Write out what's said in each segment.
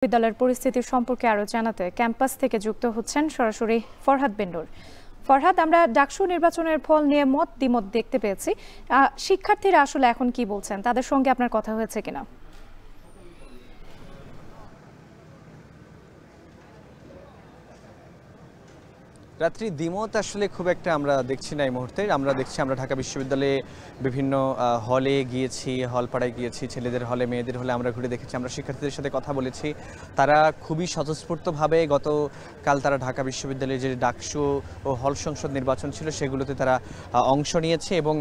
বিদ্যালয়ের পরিস্থিতি সম্পর্কে আরো জানাতে ক্যাম্পাস থেকে যুক্ত হচ্ছেন সরাসরি ফরহাদ বিন্নুর। ফরহাদ, আমরা ডাকসু নির্বাচনের ফল নিয়ে মত দ্বিমত দেখতে পেয়েছি। শিক্ষার্থীরা আসলে এখন কি বলছেন, তাদের সঙ্গে আপনার কথা হয়েছে কিনা? রাত্রি দ্বিমত আসলে খুব একটা আমরা দেখছি না এই মুহূর্তে। আমরা দেখছি, আমরা ঢাকা বিশ্ববিদ্যালয়ে বিভিন্ন হলে গিয়েছি, হলপাড়ায় গিয়েছি, ছেলেদের হলে মেয়েদের হলে আমরা ঘুরে দেখেছি। আমরা শিক্ষার্থীদের সাথে কথা বলেছি, তারা খুবই স্বতঃস্ফূর্তভাবে গতকাল তারা ঢাকা বিশ্ববিদ্যালয়ে যে ডাকসু ও হল সংসদ নির্বাচন ছিল সেগুলোতে তারা অংশ নিয়েছে। এবং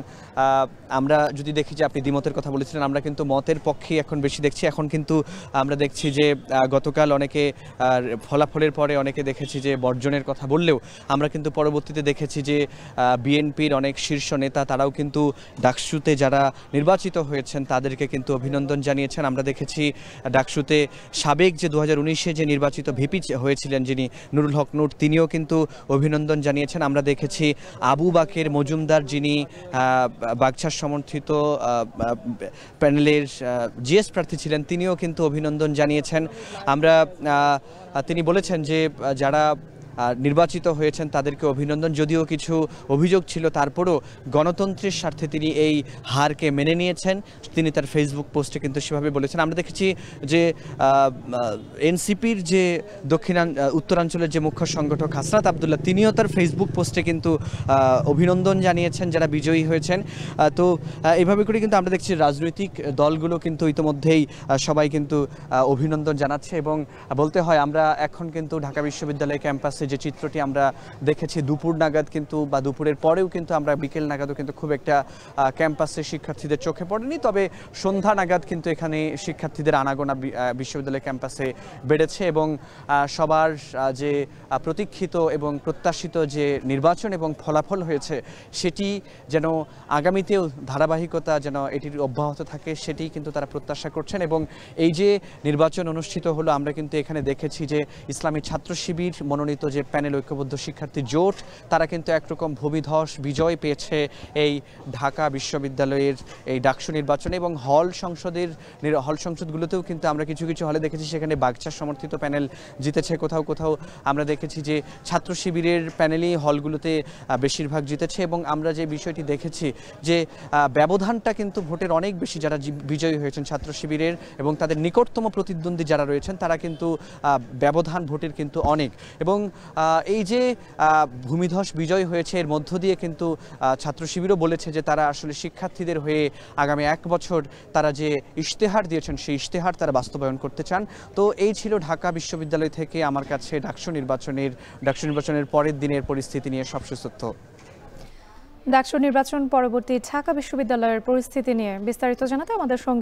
আমরা যদি দেখি যে আপনি দ্বিমতের কথা বলেছিলেন, আমরা কিন্তু মতের পক্ষেই এখন বেশি দেখছি। এখন কিন্তু আমরা দেখছি যে গতকাল অনেকে ফলাফলের পরে অনেকে দেখেছি যে বর্জনের কথা বললেও আমরা কিন্তু পরবর্তীতে দেখেছি যে বিএনপির অনেক শীর্ষ নেতা তারাও কিন্তু ডাকসুতে যারা নির্বাচিত হয়েছেন তাদেরকে কিন্তু অভিনন্দন জানিয়েছেন। আমরা দেখেছি ডাকসুতে সাবেক যে 2019-এ যে নির্বাচিত ভিপি হয়েছিলেন যিনি নুরুল হক নূর, তিনিও কিন্তু অভিনন্দন জানিয়েছেন। আমরা দেখেছি আবু বাকের মজুমদার যিনি বাগছার সমর্থিত প্যানেলের জিএস প্রার্থী ছিলেন, তিনিও কিন্তু অভিনন্দন জানিয়েছেন। তিনি বলেছেন যে যারা নির্বাচিত হয়েছেন তাদেরকে অভিনন্দন, যদিও কিছু অভিযোগ ছিল তারপরও গণতন্ত্রের স্বার্থে তিনি এই হারকে মেনে নিয়েছেন। তিনি তার ফেসবুক পোস্টে কিন্তু সেভাবে বলেছেন। আমরা দেখেছি যে এনসিপির যে উত্তরাঞ্চলের যে মুখ্য সংগঠক হাসনাত আবদুল্লাহ, তিনিও তার ফেসবুক পোস্টে কিন্তু অভিনন্দন জানিয়েছেন যারা বিজয়ী হয়েছেন। তো এইভাবে করে কিন্তু আমরা দেখছি রাজনৈতিক দলগুলো কিন্তু ইতিমধ্যেই সবাই কিন্তু অভিনন্দন জানাচ্ছে। এবং বলতে হয় আমরা এখন কিন্তু ঢাকা বিশ্ববিদ্যালয় ক্যাম্পাসে যে চিত্রটি আমরা দেখেছি দুপুর নাগাদ কিন্তু বা দুপুরের পরেও কিন্তু আমরা বিকেল নাগাদও কিন্তু খুব একটা ক্যাম্পাসে শিক্ষার্থীদের চোখে পড়েনি, তবে সন্ধ্যা নাগাদ কিন্তু এখানে শিক্ষার্থীদের আনাগোনা বিশ্ববিদ্যালয় ক্যাম্পাসে বেড়েছে। এবং সবার যে প্রতীক্ষিত এবং প্রত্যাশিত যে নির্বাচন এবং ফলাফল হয়েছে সেটি যেন আগামীতেও ধারাবাহিকতা যেন এটির অব্যাহত থাকে সেটি কিন্তু তারা প্রত্যাশা করছেন। এবং এই যে নির্বাচন অনুষ্ঠিত হলো, আমরা কিন্তু এখানে দেখেছি যে ইসলামী ছাত্র শিবির মনোনীত যে প্যানেল ঐক্যবদ্ধ শিক্ষার্থী জোট, তারা কিন্তু একরকম ভূমিধস বিজয় পেয়েছে এই ঢাকা বিশ্ববিদ্যালয়ের এই ডাকসু নির্বাচনে। এবং হল সংসদগুলোতেও কিন্তু আমরা কিছু কিছু হলে দেখেছি সেখানে বাগচার সমর্থিত প্যানেল জিতেছে, কোথাও কোথাও আমরা দেখেছি যে ছাত্র শিবিরের প্যানেলই হলগুলোতে বেশিরভাগ জিতেছে। এবং আমরা যে বিষয়টি দেখেছি যে ব্যবধানটা কিন্তু ভোটের অনেক বেশি, যারা বিজয়ী হয়েছেন ছাত্র শিবিরের এবং তাদের নিকটতম প্রতিদ্বন্দ্বী যারা রয়েছেন তারা কিন্তু ব্যবধান ভোটের কিন্তু অনেক। এবং এই যে ভূমিধস বিজয় হয়েছে এর মধ্য দিয়ে কিন্তু ছাত্র শিবিরও বলেছে যে তারা আসলে শিক্ষার্থীদের হয়ে আগামী 1 বছর তারা যে ইশতেহার দিয়েছেন সেই ইশতেহার তারা বাস্তবায়ন করতে চান। তো এই ছিল ঢাকা বিশ্ববিদ্যালয় থেকে আমার কাছে ডাকসু নির্বাচনের পরের দিনের পরিস্থিতি নিয়ে সবশেষ তথ্য। ডাকসু নির্বাচন পরবর্তী ঢাকা বিশ্ববিদ্যালয়ের পরিস্থিতি নিয়ে বিস্তারিত জানাতে আমাদের সঙ্গে